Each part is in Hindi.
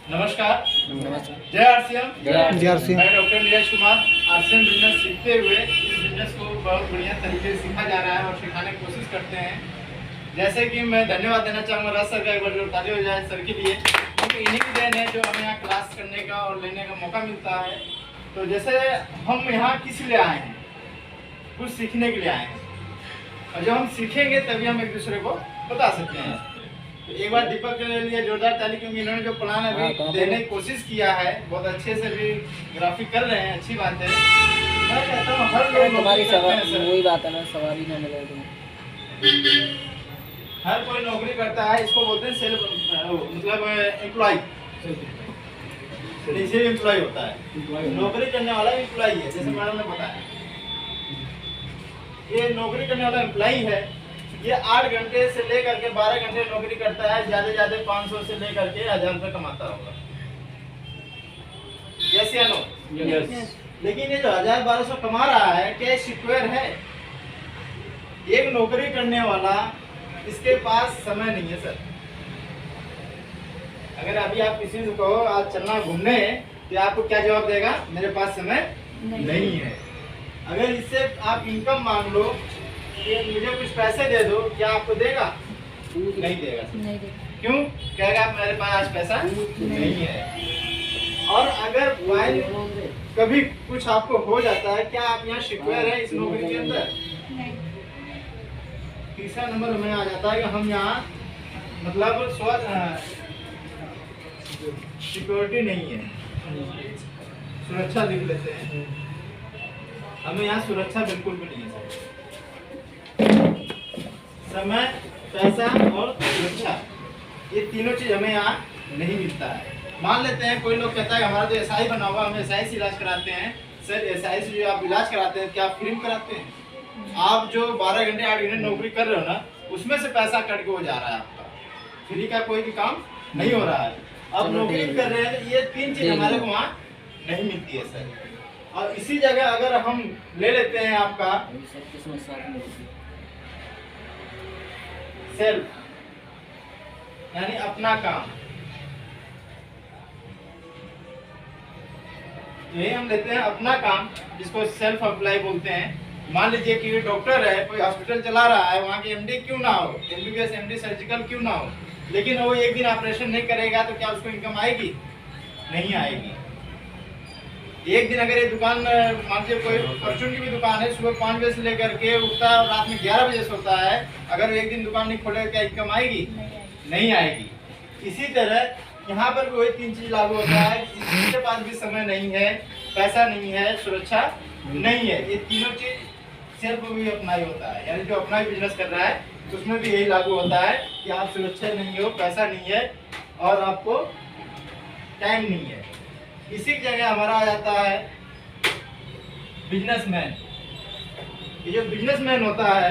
नमस्कार। नमस्कार। जय आरसीएम। जय आरसीएम। मैं doctor Neeraj Kumar. RCM business सीखते हुए इस बिजनेस को बहुत बढ़िया तरीके से सीखा जा रहा है और सिखाने की कोशिश करते हैं। जैसे कि मैं धन्यवाद देना चाहूँगा राज सर का, एक बार जो ताली हो जाए सर के लिए, क्योंकि इन्हीं की देन है जो हमें यहाँ क्लास करने का और लेने का मौका मिलता है। तो जैसे हम यहाँ किस लिए आए हैं, कुछ सीखने के लिए आए हैं, और जब हम सीखेंगे तभी हम एक दूसरे को बता सकते हैं। तो एक बार दीपक के लिए जोरदार ताली, क्योंकि इन्होंने जो प्लान अभी देने की कोशिश किया है बहुत अच्छे से भी ग्राफिक कर रहे हैं, अच्छी बात है। मैं कहता हूँ हर लोग तुम्हारी नौकरी करते हैं, वही बात है ना, सवाल ही ना मिले तुम्हें। हर कोई नौकरी करता है, इसको बोलते हैं सेल्फ, मतलब एम्प्लॉय, इसे एम्प्लॉय होता है। नौकरी करने वाला एम्प्लॉय है, जैसे मैडम ने बताया। ये नौकरी करने वाला एम्प्लॉय है, ये 8 घंटे से लेकर के 12 घंटे नौकरी करता है, ज्यादा 500 से लेकर के 1000 रुपये कमाता होगा। यस या नो? यस। लेकिन ये जो 1000-1200 कमा रहा है, क्या सिक्योर है? एक नौकरी करने वाला, इसके पास समय नहीं है सर। अगर अभी आप किसी को कहो आज चलना घूमने, तो आपको क्या जवाब देगा? मेरे पास समय नहीं है। अगर इससे आप इनकम मांग लो, ये मुझे कुछ पैसे दे दो, क्या आपको देगा? नहीं देगा। क्यों? कहेगा मेरे पास आज पैसा नहीं है। और अगर कभी कुछ आपको हो जाता है, क्या आप यहाँ सिक्योर है इस नौकरी के अंदर? तीसरा नंबर हमें आ जाता है कि हम यहाँ मतलब सिक्योरिटी नहीं है, सुरक्षा लिख लेते हैं। हमें यहाँ सुरक्षा बिल्कुल भी नहीं है। समय, पैसा और सुरक्षा, ये तीनों चीज हमें यहाँ नहीं मिलता है। मान लेते हैं कोई लोग कहता है हमारा जो एसआई बना हुआ, हम एसआई से इलाज कराते हैं। सर एसआई से जो आप इलाज कराते हैं, क्या आप फ्री में कराते हैं? आप जो 12 घंटे 8 घंटे नौकरी कर रहे हो ना, उसमें से पैसा कट के हो जा रहा है आपका। फ्री का कोई भी काम नहीं हो रहा है। अब नौकरी कर रहे हैं, ये 3 चीज हमारे को वहाँ नहीं मिलती है सर। और इसी जगह अगर हम ले लेते हैं आपका सेल्फ, यानी अपना काम, यही हम लेते हैं अपना काम, जिसको सेल्फ अप्लाई बोलते हैं। मान लीजिए कि डॉक्टर है, कोई हॉस्पिटल चला रहा है, वहाँ की एमडी क्यों ना हो, एमबीबीएस एमडी सर्जिकल क्यों ना हो, लेकिन वो एक दिन ऑपरेशन नहीं करेगा तो क्या उसको इनकम आएगी? नहीं आएगी। एक दिन अगर ये दुकान, मान लीजिए कोई परचून की भी दुकान है, सुबह 5 बजे से लेकर के उठता है और रात में 11 बजे सोता है, अगर एक दिन दुकान नहीं खोलेगा क्या इनकम आएगी? नहीं आएगी। इसी तरह यहाँ पर भी वही 3 चीज लागू होता है। इसके पास भी समय नहीं है, पैसा नहीं है, सुरक्षा नहीं है। ये तीनों चीज सेल्फ भी अपना ही होता है, यानी जो अपना ही बिजनेस कर रहा है उसमें भी यही लागू होता है कि आप सुरक्षा नहीं हो, पैसा नहीं है और आपको टाइम नहीं है। इसी की जगह हमारा आ जाता है बिजनेसमैन। ये जो बिजनेसमैन होता है,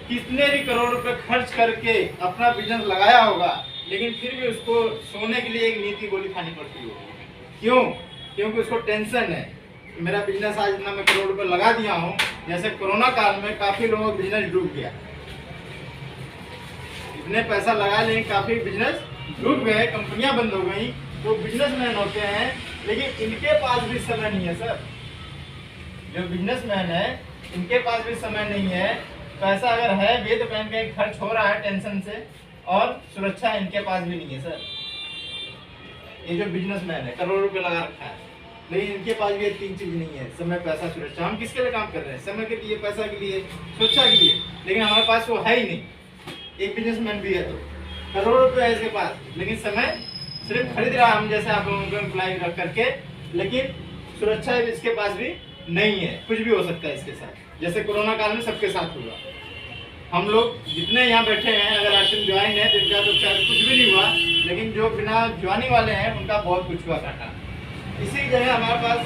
कितने भी करोड़ रुपए खर्च करके अपना बिजनेस लगाया होगा, लेकिन फिर भी उसको सोने के लिए एक नीति गोली खानी पड़ती होगी। क्यों? क्योंकि उसको टेंशन है, मेरा बिजनेस आज इतना मैं करोड़ रुपए लगा दिया हूँ। जैसे कोरोना काल में काफी लोगों का बिजनेस डूब गया, इतने पैसा लगा लेकिन काफी बिजनेस डूब गए, कंपनियां बंद हो गई। तो बिजनेसमैन होते हैं, लेकिन इनके पास भी समय नहीं है सर। जो बिजनेसमैन है इनके पास भी समय नहीं है। पैसा अगर है भी तो कहीं कहीं खर्च हो रहा है टेंशन से, और सुरक्षा इनके पास भी नहीं है सर। ये जो बिजनेसमैन है करोड़ रुपए लगा रखा है, लेकिन इनके पास भी ये 3 चीज नहीं है, समय, पैसा, सुरक्षा। हम किसके लिए काम कर रहे हैं? समय के लिए, पैसा के लिए, सुरक्षा के लिए, लेकिन हमारे पास वो है ही नहीं। एक बिजनेसमैन भी है तो करोड़ रुपए है इसके पास, लेकिन समय सिर्फ खरीद रहा है हम जैसे आप लोगों को एम्प्लॉय रख करके, लेकिन सुरक्षा इसके पास भी नहीं है। कुछ भी हो सकता है इसके साथ, जैसे कोरोना काल में सबके साथ हुआ। हम लोग जितने यहाँ बैठे हैं, अगर आश्रम ज्वाइन है तो इनका तो कुछ भी नहीं हुआ, लेकिन जो बिना ज्वाइनिंग वाले हैं उनका बहुत कुछ हुआ घाटा। इसी जगह हमारे पास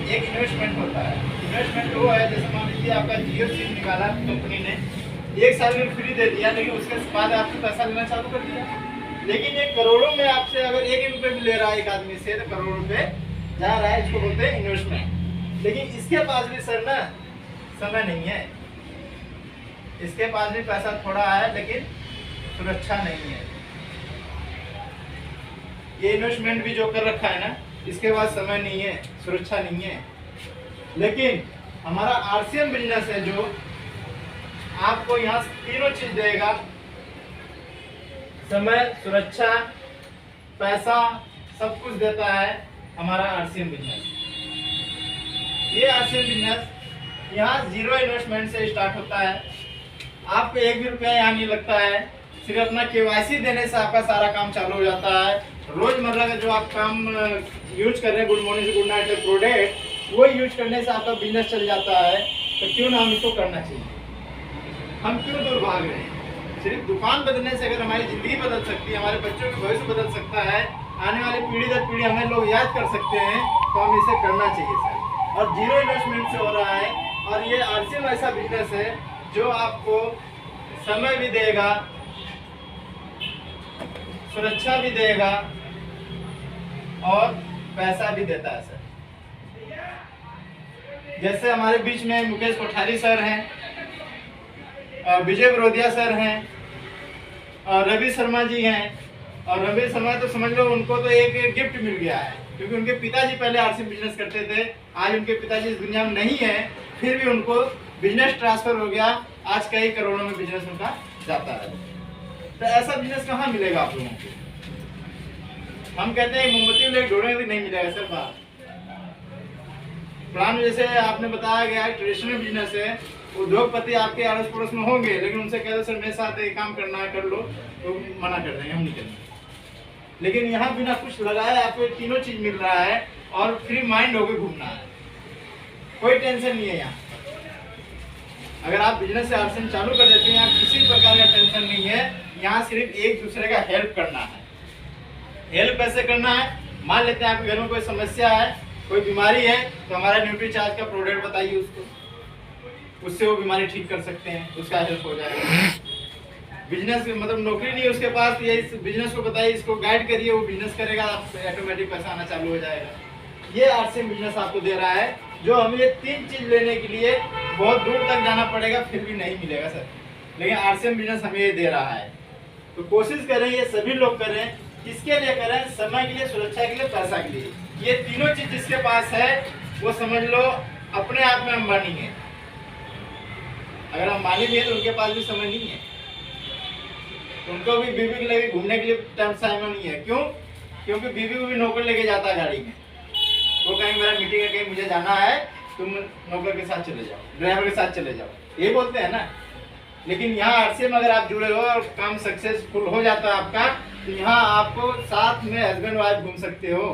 एक इन्वेस्टमेंट होता है। इन्वेस्टमेंट वो है, जैसे मान लीजिए आपका जियो सिम निकाला कंपनी ने, 1 साल में फ्री दे दिया, लेकिन उसके बाद आपसे पैसा लेना चालू कर दिया। लेकिन ये करोड़ों में आपसे अगर 1 रुपये भी ले रहा है एक आदमी से, तो करोड़ रुपए जा रहा है, इसको बोलते हैं इन्वेस्टमेंट। लेकिन इसके पास भी सर ना समय नहीं है, इसके पास भी पैसा थोड़ा है, लेकिन सुरक्षा नहीं है। ये इन्वेस्टमेंट भी जो कर रखा है ना, इसके पास समय नहीं है, सुरक्षा नहीं है। लेकिन हमारा आरसीएम बिजनेस है जो आपको यहाँ तीनों चीज देगा, समय, सुरक्षा, पैसा, सब कुछ देता है हमारा आरसीएम बिजनेस। ये आरसीएम बिजनेस यहाँ 0 इन्वेस्टमेंट से स्टार्ट होता है। आपको 1 भी रुपया यहाँ नहीं लगता है। सिर्फ अपना केवाईसी देने से आपका सारा काम चालू हो जाता है। रोजमर्रा का जो आप काम यूज कर रहे हैं, good morning good night product, वो यूज करने से आपका बिजनेस चल जाता है। तो क्यों ना हम इसको करना चाहिए? हम क्यों दूर भाग रहे हैं? सिर्फ दुकान बदलने से अगर हमारी जिंदगी बदल सकती है, हमारे बच्चों का भविष्य बदल सकता है, आने वाली पीढ़ी दर पीढ़ी हमें लोग याद कर सकते हैं, तो हम इसे करना चाहिए सर। और 0 इन्वेस्टमेंट से हो रहा है। और ये आरसीएम ऐसा बिजनेस है जो आपको समय भी देगा, सुरक्षा भी देगा और पैसा भी देता है सर। जैसे हमारे बीच में मुकेश कोठारी सर हैं, विजय बरोदिया सर हैं, और रवि शर्मा जी हैं। और रवि शर्मा तो समझ लो उनको तो एक गिफ्ट मिल गया है, क्योंकि उनके पिताजी पहले आरसीएम बिजनेस करते थे। आज उनके पिताजी इस दुनिया में नहीं है, फिर भी उनको बिजनेस ट्रांसफर हो गया। आज कई करोड़ों में बिजनेस उनका जाता है। तो ऐसा बिजनेस कहाँ मिलेगा आप लोगों को? हम कहते हैं मोमबत्ती लेके ढूंढेंगे भी नहीं मिलेगा सर। बात प्लान जैसे आपने बताया गया, ट्रेडिशनल बिजनेस है। उद्योगपति आपके आड़ोस पड़ोस में होंगे, लेकिन उनसे कह दो सर मेरे साथ एक काम करना है, कर लो, तो मना कर देंगे, हम नहीं करेंगे। लेकिन यहाँ बिना कुछ लगाए आपको तीनों चीज मिल रहा है और फ्री माइंड होकर घूमना है, कोई टेंशन नहीं है यहाँ। अगर आप बिजनेस से आरसीएम चालू कर देते हैं, यहाँ किसी प्रकार का टेंशन नहीं है। यहाँ सिर्फ एक दूसरे का हेल्प करना है। हेल्प कैसे करना है? मान लेते हैं आपके घर में कोई समस्या है, कोई बीमारी है, तो हमारा न्यूट्रीचार्ज का प्रोडक्ट बताइए उसको, उससे वो बीमारी ठीक कर सकते हैं, उसका हेल्प हो जाएगा। बिजनेस मतलब नौकरी नहीं है उसके पास, ये इस बिजनेस को बताइए, इसको गाइड करिए, वो बिजनेस करेगा, आप ऑटोमेटिक पैसा आना चालू हो जाएगा। ये आरसीएम बिजनेस आपको दे रहा है, जो हमें ये 3 चीज लेने के लिए बहुत दूर तक जाना पड़ेगा, फिर भी नहीं मिलेगा सर। लेकिन आरसीएम बिजनेस हमें ये दे रहा है। तो कोशिश करें, ये सभी लोग करें। किसके लिए करें? समय के लिए, सुरक्षा के लिए, पैसा के लिए। ये तीनों चीज जिसके पास है वो समझ लो अपने आप में अंबानी है। अगर अंबानी भी है तो उनके पास भी समय नहीं है। उनको भी बीवी के लिए घूमने के लिए टाइम समय नहीं है। क्यों? क्योंकि बीवी को भी नौकर लेके जाता है गाड़ी में। वो कहीं मेरा मीटिंग है, कहीं मुझे जाना है, तुम नौकर के साथ चले जाओ, ड्राइवर के साथ चले जाओ, ये बोलते हैं ना। लेकिन यहाँ आरसीएम अगर आप जुड़े हो और काम सक्सेसफुल हो जाता है आपका, तो यहाँ आपको साथ में हस्बैंड वाइफ घूम सकते हो।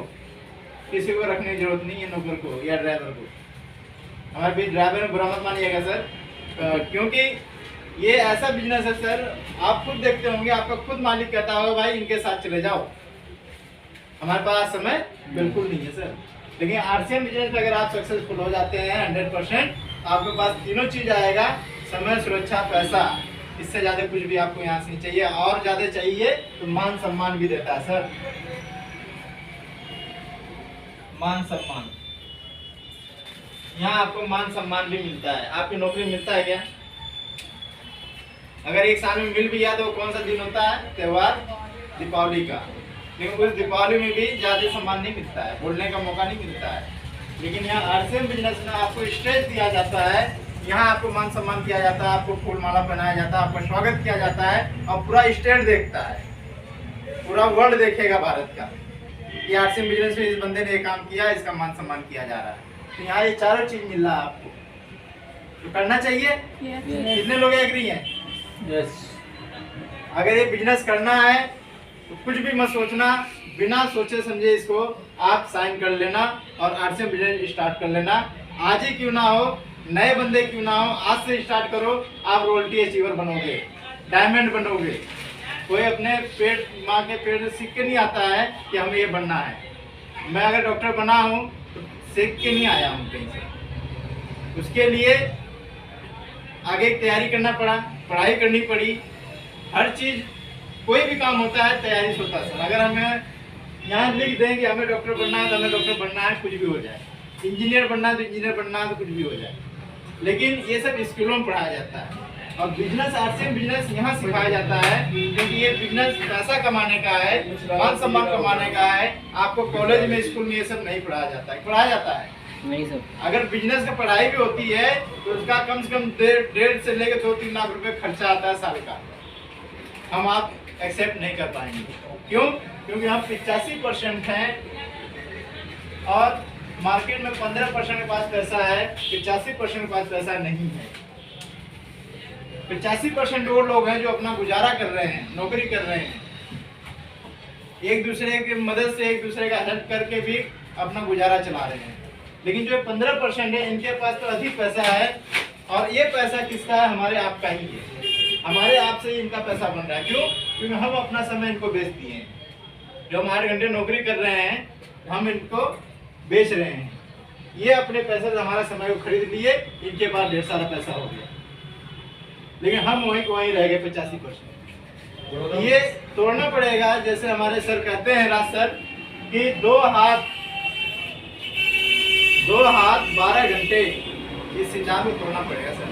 किसी को रखने की जरूरत नहीं है, नौकर को या ड्राइवर को। हमारे भी ड्राइवर में बुरा मत मानिएगा सर, क्योंकि ये ऐसा बिजनेस है सर, आप खुद देखते होंगे, आपका खुद मालिक कहता होगा भाई इनके साथ चले जाओ। हमारे पास समय बिल्कुल नहीं है सर। लेकिन आरसीएम बिजनेस में अगर आप सक्सेसफुल हो जाते हैं 100%, आपके पास तीनों चीज आएगा, समय, सुरक्षा, पैसा। इससे ज्यादा कुछ भी आपको यहाँ से नहीं चाहिए। और ज्यादा चाहिए तो मान सम्मान भी देता है सर। मान सम्मान, यहाँ आपको मान सम्मान भी मिलता है। आपकी नौकरी मिलता है क्या? अगर एक साल में मिल भी गया तो कौन सा दिन होता है? त्योहार दीपावली का। लेकिन उस दीपावली में भी ज्यादा सम्मान नहीं मिलता है, बोलने का मौका नहीं मिलता है। लेकिन यहाँ आरसीएम बिजनेस में आपको स्टेज दिया जाता है, यहाँ आपको मान सम्मान किया जाता है, आपको फूल माला पहनाया जाता है, आपका स्वागत किया जाता है, और पूरा स्टेट देखता है, पूरा वर्ल्ड देखेगा भारत का कि आरसीएम बिजनेस में इस बंदे ने ये काम किया, इसका मान सम्मान किया जा रहा है। तो यहाँ ये चारों चीज मिल रहा है आपको, तो करना चाहिए। कितने लोग एग्री हैं? यस। अगर ये बिजनेस करना है तो कुछ भी मत सोचना, बिना सोचे समझे इसको आप साइन कर लेना और आरसीएम बिजनेस स्टार्ट कर लेना। आज ही क्यों ना हो, नए बंदे क्यों ना हो, आज से स्टार्ट करो। आप रॉयल्टी अचीवर बनोगे, डायमंड बनोगे। कोई अपने पेट, माँ के पेट से सीख के नहीं आता है कि हमें ये बनना है। मैं अगर डॉक्टर बना हूँ तो सीख के नहीं आया हूँ कहीं से, उसके लिए आगे तैयारी करना पड़ा, पढ़ाई करनी पड़ी। हर चीज, कोई भी काम होता है तैयारी से होता है सर। अगर हमें यहाँ लिख दें कि हमें डॉक्टर बनना है तो हमें डॉक्टर बनना है, कुछ भी हो जाए। इंजीनियर बनना है तो इंजीनियर बनना है तो कुछ भी हो जाए। लेकिन ये सब स्कूलों में पढ़ाया जाता है। और बिजनेस आरसीएम बिजनेस यहाँ सिखाया जाता है, क्योंकि ये बिजनेस पैसा कमाने का है, मान सम्मान कमाने का है। आपको कॉलेज में, स्कूल में ये सब नहीं पढ़ाया जाता है। पढ़ाया जाता है नहीं सर। अगर बिजनेस का पढ़ाई भी होती है तो उसका कम से कम 1.5 से लेकर 2-3 लाख रुपए खर्चा आता है साल का। हम आप एक्सेप्ट नहीं कर पाएंगे। क्यों? क्योंकि हम 85% हैं और मार्केट में 15% के पास पैसा है, 85% के पास पैसा नहीं है। 85% वो लोग हैं जो अपना गुजारा कर रहे हैं, नौकरी कर रहे हैं, एक दूसरे की मदद से, एक दूसरे का हेल्प करके भी अपना गुजारा चला रहे हैं। लेकिन जो 15% है, इनके पास तो अधिक पैसा है, और ये पैसा किसका है? हमारे आप का ही है। हमारे आप से ही इनका पैसा बन रहा है। क्यों? क्योंकि हम अपना समय इनको बेच दिए हैं। जो हम 8 घंटे नौकरी कर रहे हैं, हम इनको बेच रहे हैं। ये अपने पैसे से हमारा समय को खरीद लिए, इनके पास ढेर सारा पैसा हो गया, लेकिन हम वहीं को वहीं रह गए 85%। ये तोड़ना पड़ेगा। जैसे हमारे सर कहते हैं, राज सर, कि 2 हाथ 12 घंटे, इस सिद्धांत को तोड़ना पड़ेगा सर।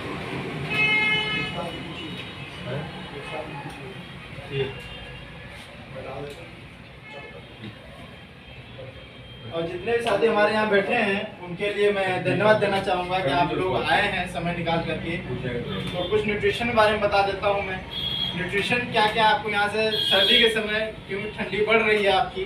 और जितने भी साथी हमारे यहाँ बैठे हैं, उनके लिए मैं धन्यवाद देना चाहूँगा कि आप लोग आए हैं समय निकाल करके। तो कुछ न्यूट्रिशन के बारे में बता देता हूँ मैं। न्यूट्रिशन क्या क्या आपको यहाँ से सर्दी के समय, क्योंकि ठंडी बढ़ रही है आपकी,